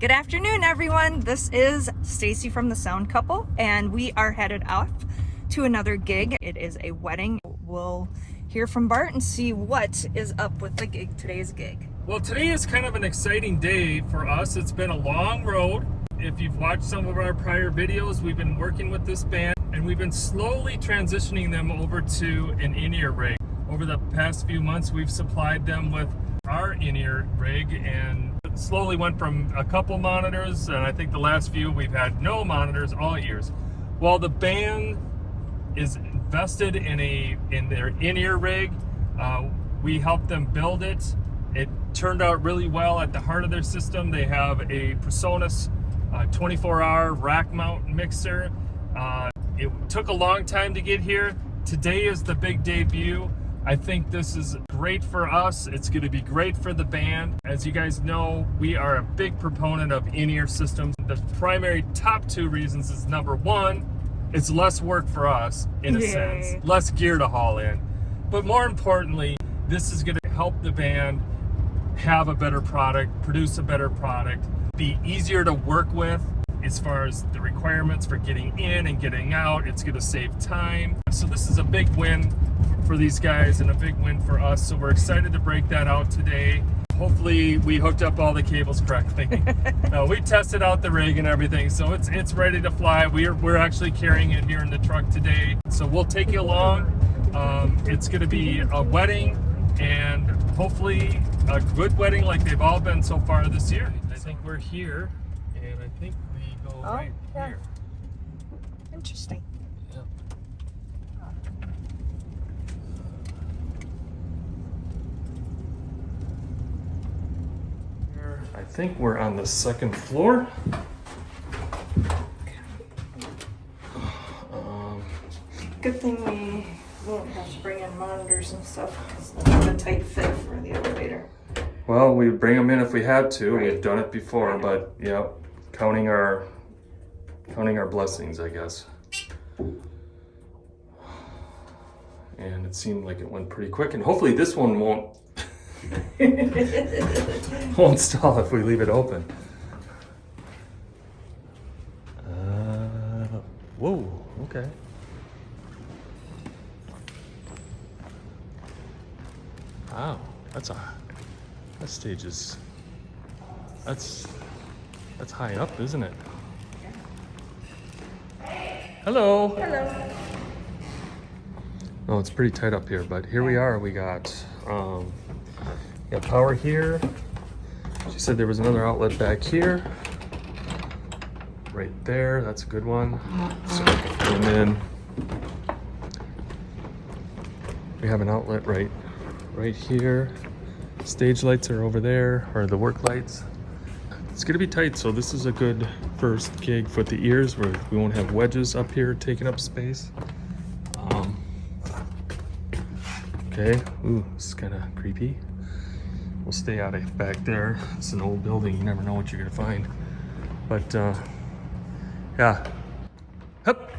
Good afternoon, everyone. This is Stacy from the Sound Couple, and we are headed off to another gig. It is a wedding. We'll hear from Bart and see what is up with the gig, today's gig. Well, today is kind of an exciting day for us. It's been a long road. If you've watched some of our prior videos, we've been working with this band and we've been slowly transitioning them over to an in-ear rig. Over the past few months, we've supplied them with our in-ear rig and slowly went from a couple monitors, and I think the last few we've had no monitors, all ears. While the band is invested in their in-ear rig, we helped them build it. It turned out really well. At the heart of their system, they have a PreSonus 24-hour rack mount mixer. It took a long time to get here. Today is the big debut. I think this is great for us. It's going to be great for the band. As you guys know, we are a big proponent of in-ear systems. The primary top two reasons is, number one, it's less work for us in a sense, less gear to haul in. But more importantly, this is going to help the band have a better product, produce a better product, be easier to work with as far as the requirements for getting in and getting out. It's going to save time. So this is a big win for these guys and a big win for us. So we're excited to break that out today. Hopefully we hooked up all the cables correctly. No, we tested out the rig and everything, so it's ready to fly. We're actually carrying it here in the truck today. So we'll take you along. It's going to be a wedding, and hopefully a good wedding like they've all been so far this year. I think we're here, and I think we go right here. Interesting. Yeah. I think we're on the second floor. Good thing we won't have to bring in monitors and stuff, because that's a tight fit for the elevator. Well, we bring them in if we had to. Right. We've done it before, but yeah, counting our blessings, I guess. And it seemed like it went pretty quick, and hopefully this one won't stall if we leave it open. Whoa, okay. Wow, that stage is, that's high up, isn't it? Hello. Hello. Oh, it's pretty tight up here, but here we are. We got power here. She said there was another outlet back here. Right there, that's a good one. So, and then we have an outlet right here. Stage lights are over there, or the work lights. It's gonna be tight, so this is a good first gig for the ears, where we won't have wedges up here taking up space. Okay, ooh, this is kind of creepy. We'll stay out of back there. It's an old building, you never know what you're gonna find. But yeah, hup,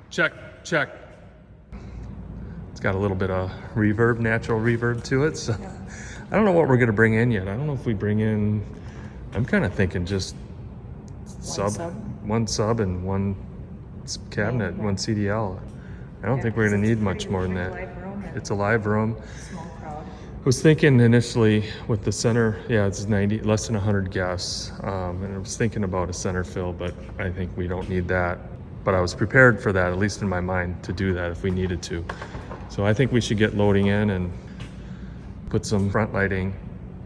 check. It's got a little bit of reverb, natural reverb to it. So yeah. I don't know what we're gonna bring in yet. I don't know if we bring in, I'm kind of thinking just one sub and one cabinet, one CDL. I don't think we're gonna need much more than that. It's a live room. Small crowd. I was thinking initially with the center, yeah, it's less than 100 guests. And I was thinking about a center fill, but I think we don't need that. But I was prepared for that, at least in my mind, to do that if we needed to. So I think we should get loading in and put some front lighting,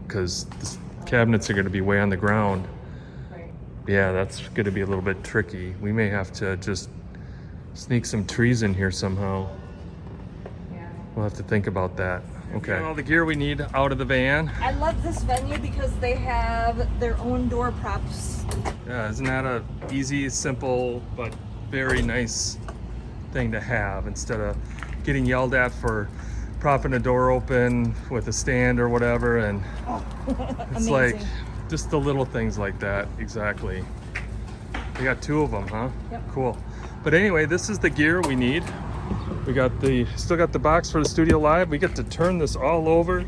because the cabinets are going to be way on the ground. Right. Yeah, that's going to be a little bit tricky. We may have to just sneak some trees in here somehow. Yeah. We'll have to think about that. Okay. All the gear we need out of the van. I love this venue because they have their own door props. Yeah, isn't that a easy, simple, but very nice thing to have, instead of getting yelled at for propping a door open with a stand or whatever. And it's like just the little things like that. Exactly. We got two of them, huh? Yep. Cool. But anyway, this is the gear we need. We got still got the box for the studio live. We get to turn this all over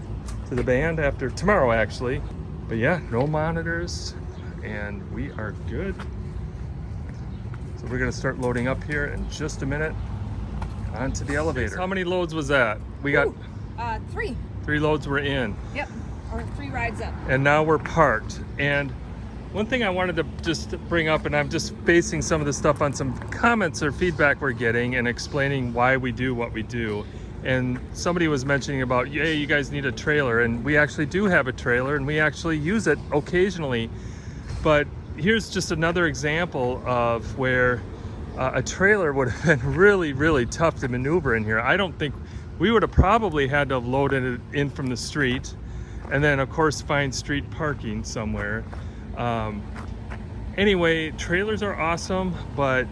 to the band after tomorrow, actually. But yeah, no monitors, and we are good. So we're gonna start loading up here in just a minute. Onto the elevator. How many loads was that? We got 3. 3 loads were in. Yep, or 3 rides up. And now we're parked. And one thing I wanted to just bring up, and I'm just basing some of the stuff on some comments or feedback we're getting and explaining why we do what we do. And somebody was mentioning about, yeah, you guys need a trailer, and we actually do have a trailer and we actually use it occasionally. But here's just another example of where a trailer would have been really, really tough to maneuver in here. I don't think we would have probably had to have loaded it in from the street and then of course find street parking somewhere. Anyway, trailers are awesome, but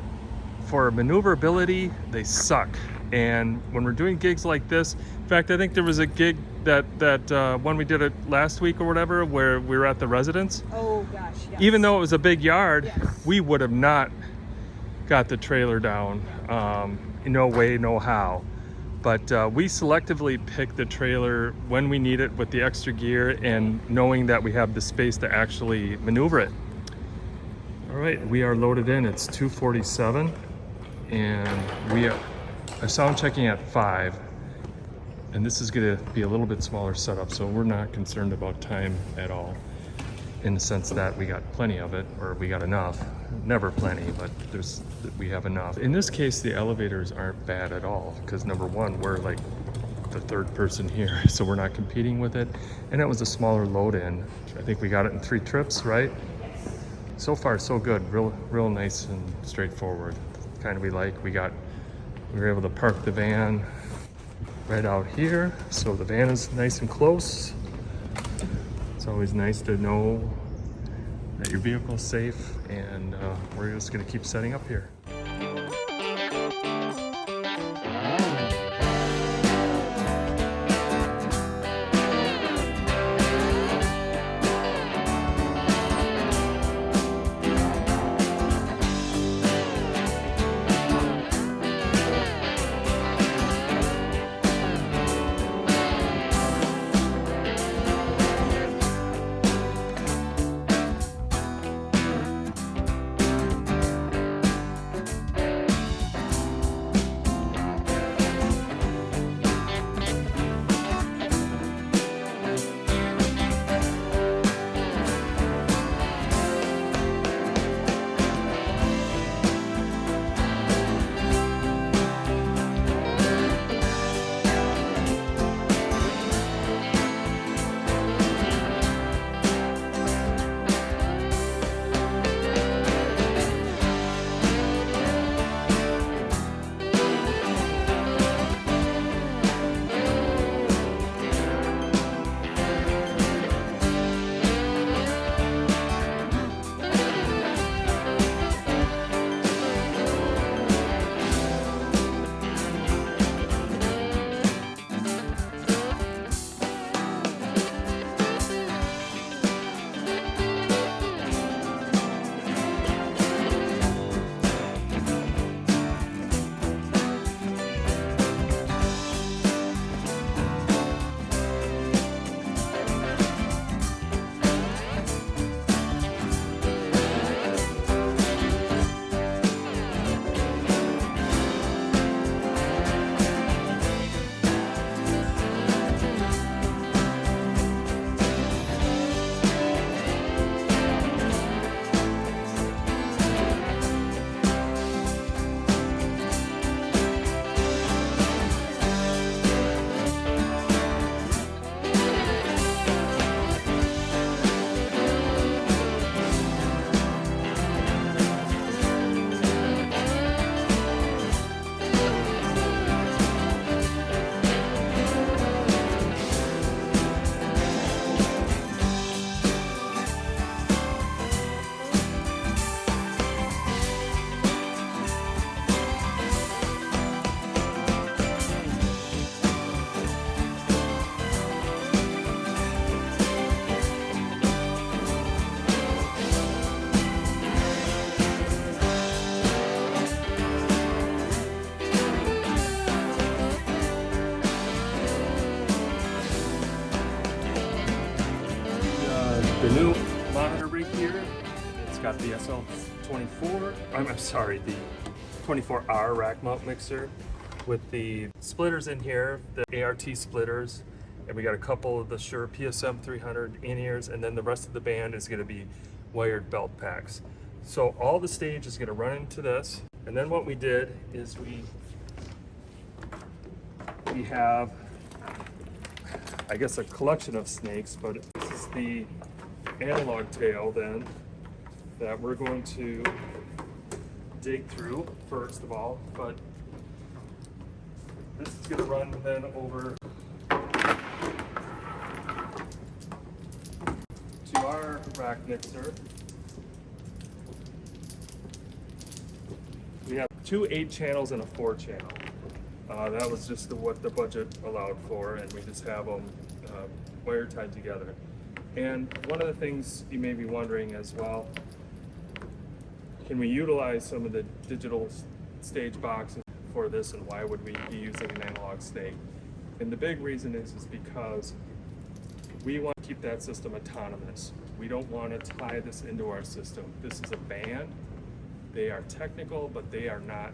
for maneuverability, they suck. And when we're doing gigs like this, in fact, I think there was a gig that when we did it last week or whatever, where we were at the residence. Oh gosh, yes. Even though it was a big yard, yes, we would have not got the trailer down. No way, no how. But we selectively pick the trailer when we need it with the extra gear and knowing that we have the space to actually maneuver it. All right, we are loaded in. It's 2:47 and we are sound checking at 5. And this is gonna be a little bit smaller setup, so we're not concerned about time at all, in the sense that we got plenty of it, or we got enough. Never plenty, but we have enough. In this case, the elevators aren't bad at all, because number one, we're like the 3rd person here, so we're not competing with it. And it was a smaller load in. I think we got it in 3 trips, right? So far, so good. Real nice and straightforward. Kind of we like. We were able to park the van right out here, so the van is nice and close. It's always nice to know that your vehicle is safe, and we're just going to keep setting up here. The new monitor rig here It's got the SL24, I'm sorry, the 24R rack mount mixer with the splitters in here, the ART splitters, and we got a couple of the Shure PSM 300 in-ears, and then the rest of the band is going to be wired belt packs. So all the stage is going to run into this, and then what we did is we have, I guess, a collection of snakes, but this is the analog tail then that we're going to dig through first of all, but this is going to run then over to our rack mixer. We have 2 8 channels and a 4 channel. That was just what the budget allowed for, and we just have them wire tied together. And one of the things you may be wondering as well, can we utilize some of the digital stage boxes for this, and why would we be using an analog snake? And the big reason is because we want to keep that system autonomous. We don't want to tie this into our system. This is a band. They are technical, but they are not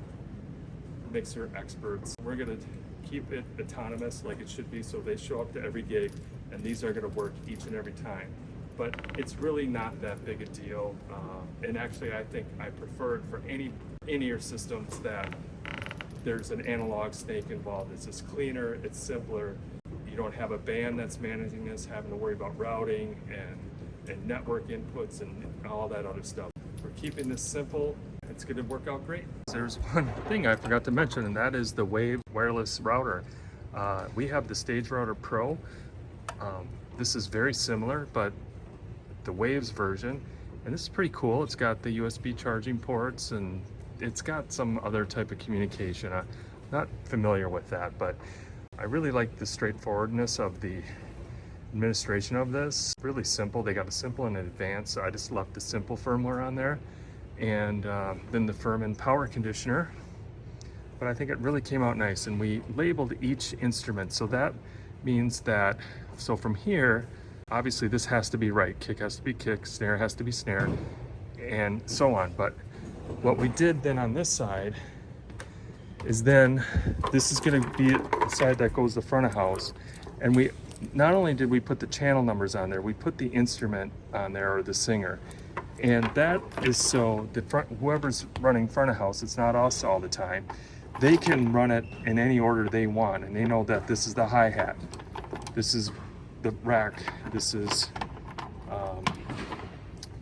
mixer experts. We're going to keep it autonomous like it should be, so they show up to every gig, and these are going to work each and every time. But it's really not that big a deal, and actually I think I prefer it for any in-ear systems that there's an analog snake involved. It's just cleaner, it's simpler. You don't have a band that's managing this, having to worry about routing and network inputs and all that other stuff. We're keeping this simple. It's going to work out great. There's one thing I forgot to mention, and that is the Wave wireless router. We have the Stage Router Pro. This is very similar, but the Waves version, and this is pretty cool. It's got the USB charging ports, and it's got some other type of communication. I'm not familiar with that, but I really like the straightforwardness of the administration of this. Really simple. They got a simple and advanced, so I just left the simple firmware on there, and then the Furman power conditioner. But I think it really came out nice, and we labeled each instrument, so that means that, so from here, obviously this has to be right, kick has to be kick, snare has to be snare, and so on. But what we did then on this side is then this is going to be the side that goes the front of house, and we not only did we put the channel numbers on there, we put the instrument on there, or the singer, and that is so the front, whoever's running front of house, it's not us all the time, they can run it in any order they want, and they know that this is the hi-hat, this is the rack, this is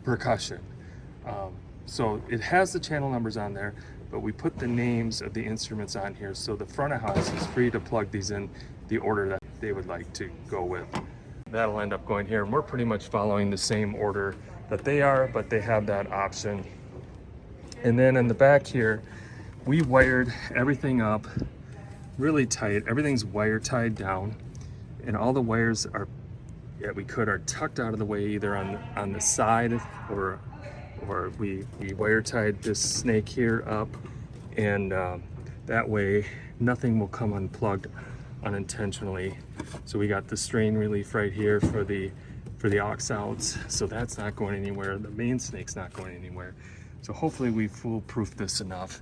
percussion. So it has the channel numbers on there, but we put the names of the instruments on here, so the front of house is free to plug these in the order that they would like to go with. That'll end up going here, and we're pretty much following the same order that they are, but they have that option. And then in the back here, we wired everything up really tight. Everything's wire tied down, and all the wires are, are tucked out of the way, either on the side, or we wire tied this snake here up, and that way nothing will come unplugged unintentionally. So we got the strain relief right here for the aux outs, so that's not going anywhere. The main snake's not going anywhere. So hopefully we foolproof this enough.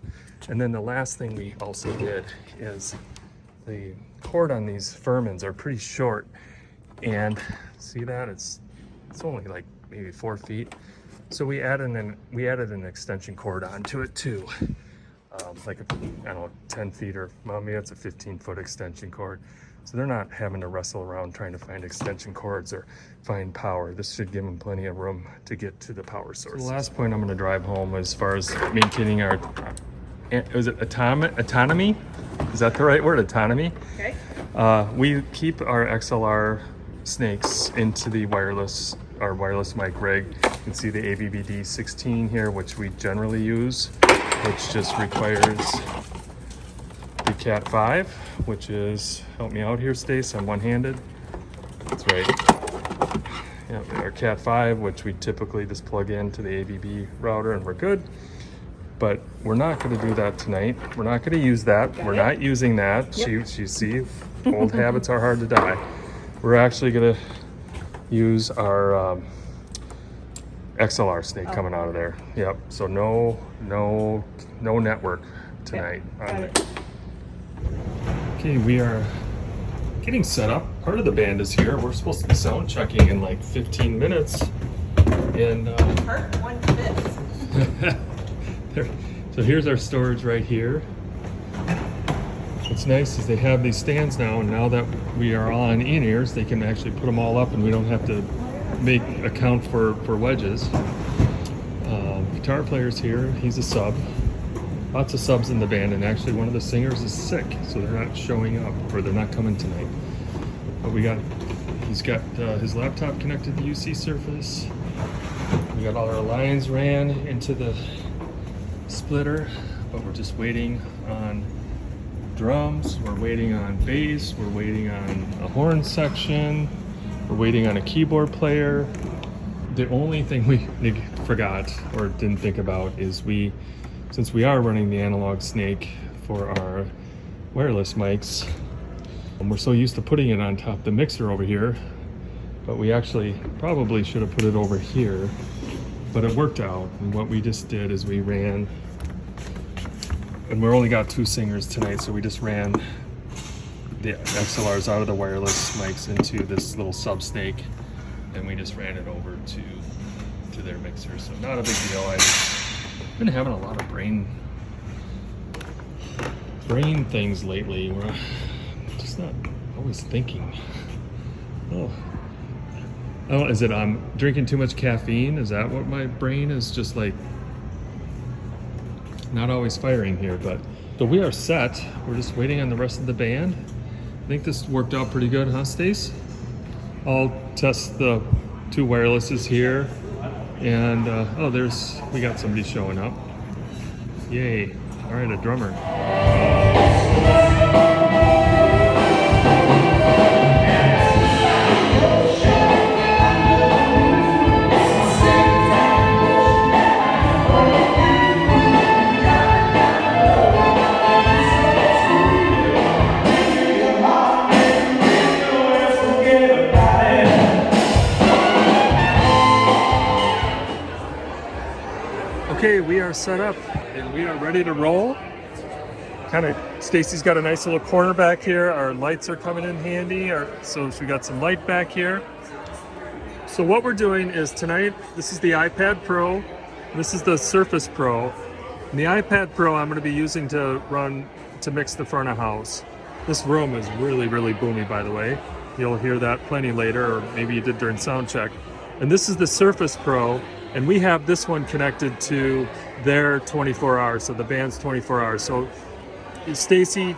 And then the last thing we also did is the cord on these Furmans are pretty short, and see that it's only like maybe 4 feet. So we added an extension cord onto it too, like I don't know, 10 feet, or well, maybe it's a 15-foot extension cord. So they're not having to wrestle around trying to find extension cords or find power. This should give them plenty of room to get to the power source. So the last point I'm going to drive home as far as maintaining our, is it autonomy? Is that the right word, autonomy? Okay. We keep our XLR snakes into the our wireless mic rig. You can see the AVB-D16 here, which we generally use, which just requires the Cat 5, which is, help me out here, Stace, I'm one-handed. That's right. Yeah, our Cat 5, which we typically just plug into the AVB router, and we're good. But we're not going to do that tonight. We're not going to use that. We're not using that. Yep. You see, old habits are hard to die. We're actually going to use our XLR snake coming out of there. Yep. So no network tonight. Got it. Okay, we are getting set up. Part of the band is here. We're supposed to be sound checking in like 15 minutes. And Part 1/5. so here's our storage right here. What's nice is they have these stands now, and now that we are on in-ears, they can actually put them all up and we don't have to account for wedges. Guitar player's here. He's a sub. Lots of subs in the band, and actually one of the singers is sick, so they're not showing up, or they're not coming tonight. But he's got his laptop connected to UC Surface. We got all our lines ran into the splitter, but we're just waiting on drums, we're waiting on bass, we're waiting on a horn section, we're waiting on a keyboard player. The only thing we forgot or didn't think about is since we are running the analog snake for our wireless mics, and we're so used to putting it on top of the mixer over here, but we actually probably should have put it over here, but it worked out. And what we just did is we ran, and we only got 2 singers tonight, so we just ran the XLRs out of the wireless mics into this little sub snake, and we just ran it over to their mixer. So not a big deal. I've been having a lot of brain things lately where I'm just not always thinking. Oh, is it I'm drinking too much caffeine? Is that what my brain is just like not always firing here? But so we are set. We're just waiting on the rest of the band. I think this worked out pretty good, huh, Stace? I'll test the 2 wirelesses here. And we got somebody showing up. Yay. All right, a drummer. Okay, we are set up and we are ready to roll. Stacy's got a nice little corner back here. Our lights are coming in handy. So we got some light back here. So what we're doing is tonight, this is the iPad Pro. This is the Surface Pro. And the iPad Pro I'm going to be using to mix the front of house. This room is really, really boomy, by the way. You'll hear that plenty later, or maybe you did during Soundcheck. And this is the Surface Pro. And we have this one connected to their 24 hours, so the band's 24 hours. So Stacy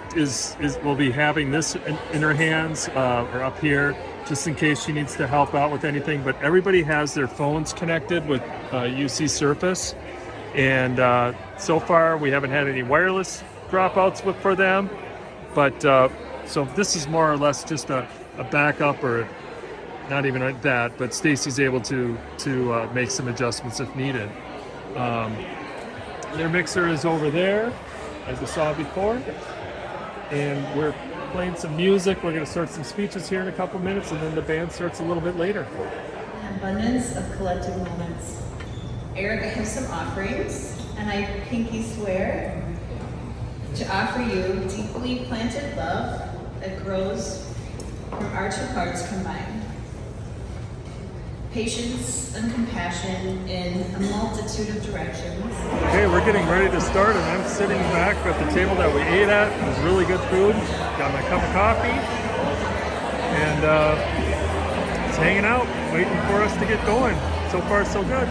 will be having this in her hands or up here, just in case she needs to help out with anything. But everybody has their phones connected with UC Surface, and so far we haven't had any wireless dropouts for them. But so this is more or less just a backup, or not even like that, but Stacy's able to make some adjustments if needed. Their mixer is over there, as you saw before, and we're playing some music. We're going to start some speeches here in a couple minutes, and then the band starts a little bit later. An abundance of collective moments. Eric, I have some offerings, and I pinky swear to offer you deeply planted love that grows from our 2 hearts combined. Patience and compassion in a multitude of directions. Okay, we're getting ready to start, and I'm sitting back at the table that we ate at. It was really good food. Got my cup of coffee, and it's hanging out, waiting for us to get going. So far, so good.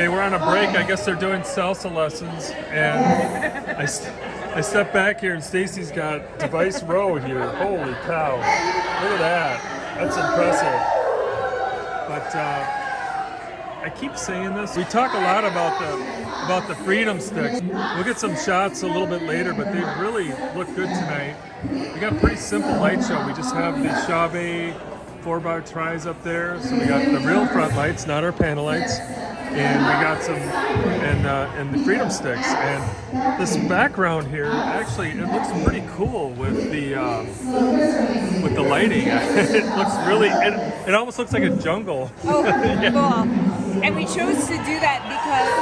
Okay, we're on a break. I guess they're doing salsa lessons, and I step back here, and Stacy's got device row here. Holy cow! Look at that. That's impressive. But I keep saying this. We talk a lot about the Freedom Sticks. We'll get some shots a little bit later, but they really look good tonight. We got a pretty simple light show. We just have the Chauvet 4-bar tries up there. So we got the real front lights, not our panel lights. And we got some, and the Freedom Sticks. And this background here, actually, it looks pretty cool with the lighting. It looks really, it almost looks like a jungle. Oh, cool. And we chose to do that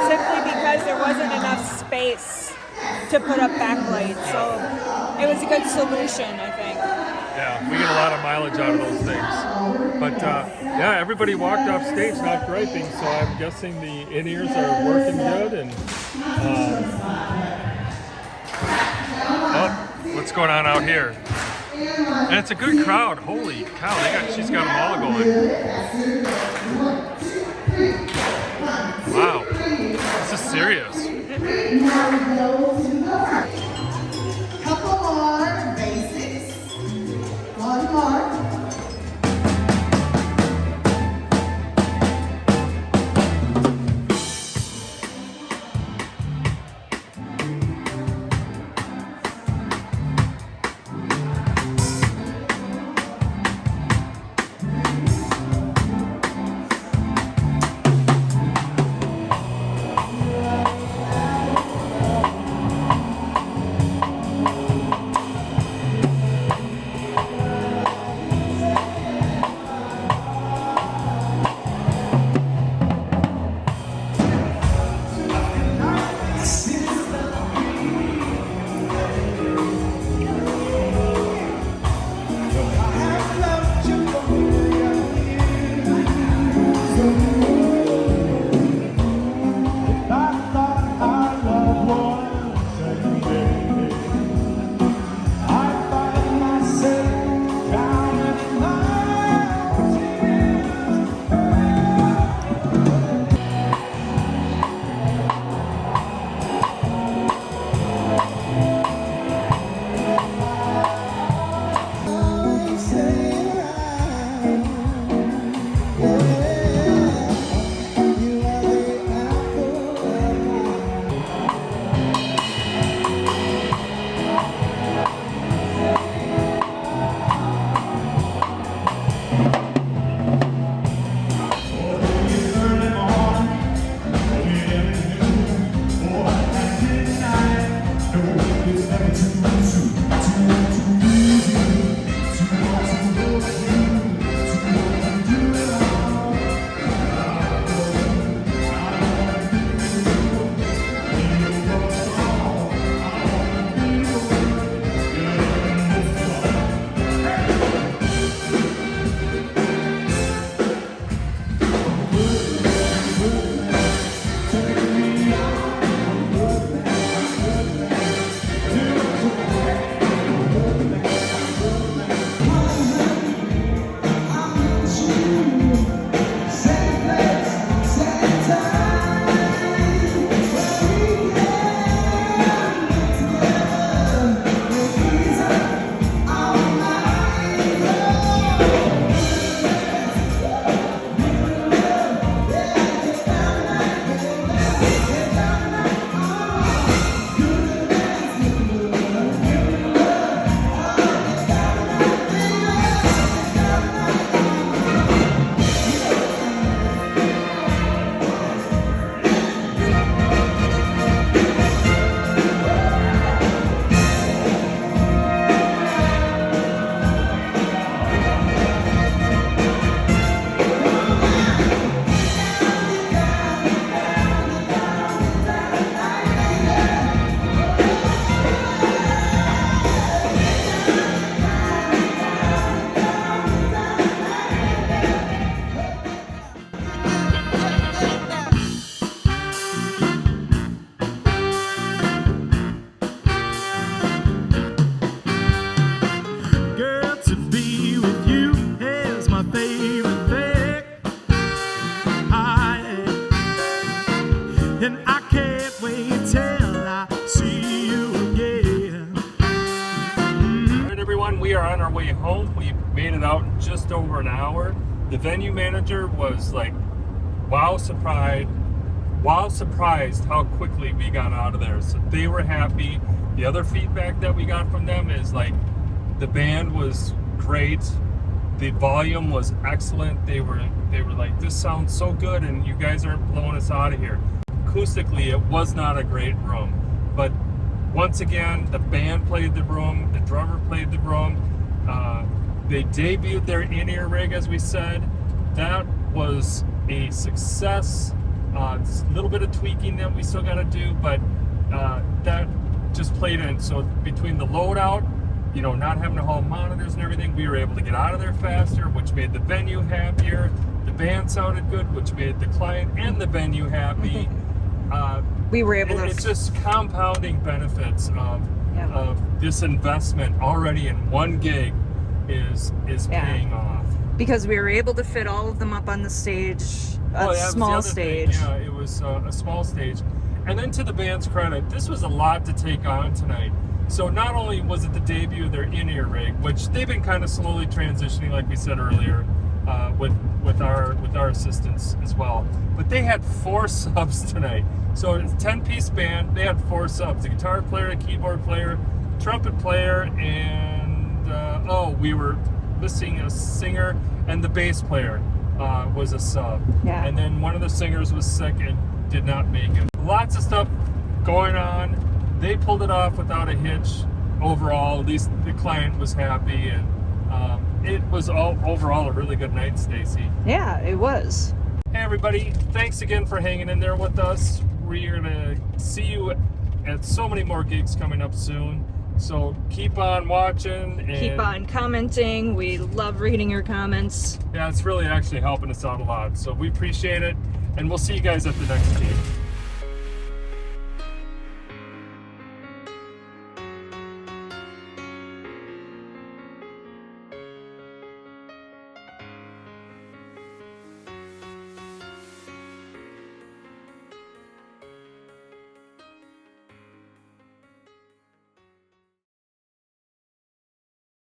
simply because there wasn't enough space to put up backlights. So it was a good solution, I think. Yeah, we get a lot of mileage out of those things. But yeah, everybody walked off stage not griping, so I'm guessing the in-ears are working good. And oh, what's going on out here? And it's a good crowd. Holy cow, she's got them all going. Wow, this is serious. Couple more basics. One more. just over an hour. The venue manager was like, wow surprised how quickly we got out of there. So they were happy. The other feedback that we got from them is like, the band was great, the volume was excellent. They were like, this sounds so good and you guys aren't blowing us out of here. Acoustically, it was not a great room, but once again, the band played the room, the drummer played the room. They debuted their in-ear rig, as we said. That was a success. A little bit of tweaking that we still got to do, but that just played in. So between the loadout, you know, not having to haul monitors and everything, we were able to get out of there faster, which made the venue happier. The band sounded good, which made the client and the venue happy. We were able to. It's just compounding benefits of this investment already in one gig is paying off. Because we were able to fit all of them up on the stage, small stage. Yeah, it was a small stage. And then to the band's credit, this was a lot to take on tonight. So not only was it the debut of their in-ear rig, which they've been kind of slowly transitioning, like we said earlier, with our assistance as well. But they had 4 subs tonight. So it's a 10-piece band. They had 4 subs: a guitar player, a keyboard player, trumpet player, and we were missing a singer, and the bass player was a sub. Yeah. And then one of the singers was sick and did not make it. Lots of stuff going on. They pulled it off without a hitch. Overall, at least the client was happy, and it was overall a really good night, Stacy. Yeah, it was. Hey everybody, thanks again for hanging in there with us. We're gonna see you at so many more gigs coming up soon. So keep on watching and Keep on commenting. We love reading your comments. yeah, it's really actually helping us out a lot. So we appreciate it, and we'll see you guys at the next gig.